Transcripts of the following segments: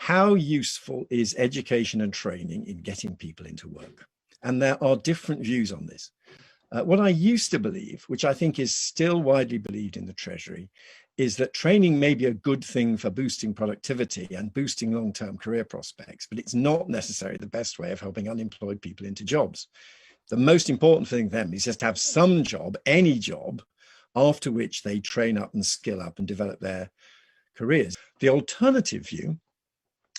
how useful is education and training in getting people into work? And there are different views on this. What I used to believe, which I think is still widely believed in the Treasury, is that training may be a good thing for boosting productivity and boosting long-term career prospects, but it's not necessarily the best way of helping unemployed people into jobs. The most important thing for them is just to have some job, any job, after which they train up and skill up and develop their careers. The alternative view,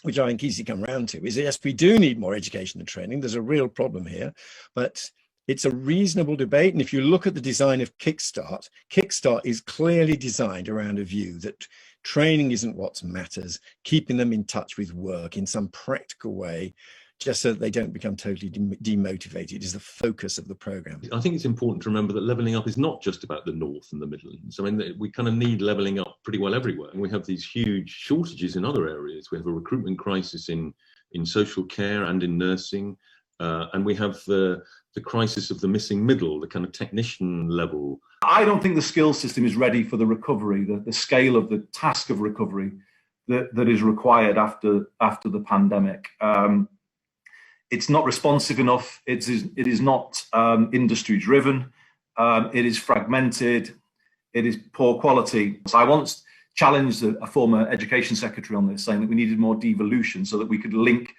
which I think easily come around to, is yes, we do need more education and training. There's a real problem here, but it's a reasonable debate. And if you look at the design of Kickstart, Kickstart is clearly designed around a view that training isn't what matters, keeping them in touch with work in some practical way, just so that they don't become totally demotivated, is the focus of the program. I think it's important to remember that levelling up is not just about the North and the Midlands. I mean, we kind of need levelling up pretty well everywhere. And we have these huge shortages in other areas. We have a recruitment crisis in social care and in nursing. And we have the crisis of the missing middle, the kind of technician level. I don't think the skills system is ready for the recovery, the scale of the task of recovery that is required after the pandemic. It's not responsive enough. It is not industry driven. It is fragmented. It is poor quality. So I once challenged a former education secretary on this, saying that we needed more devolution so that we could link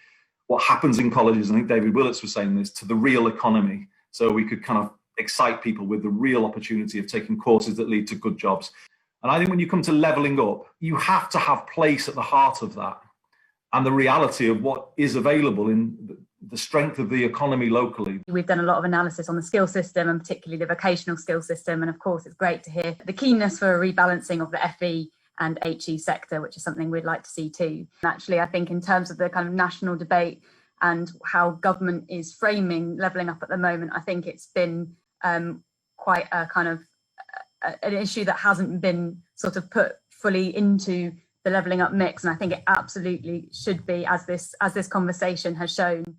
what happens in colleges, I think David Willits was saying this, to the real economy. So we could kind of excite people with the real opportunity of taking courses that lead to good jobs. And I think when you come to levelling up, you have to have place at the heart of that and the reality of what is available in the strength of the economy locally. We've done a lot of analysis on the skill system and particularly the vocational skill system. And of course, it's great to hear the keenness for a rebalancing of the FE and HE sector, which is something we'd like to see too. And actually, I think in terms of the kind of national debate and how government is framing levelling up at the moment, I think it's been quite a kind of an issue that hasn't been sort of put fully into the levelling up mix. And I think it absolutely should be, as this conversation has shown.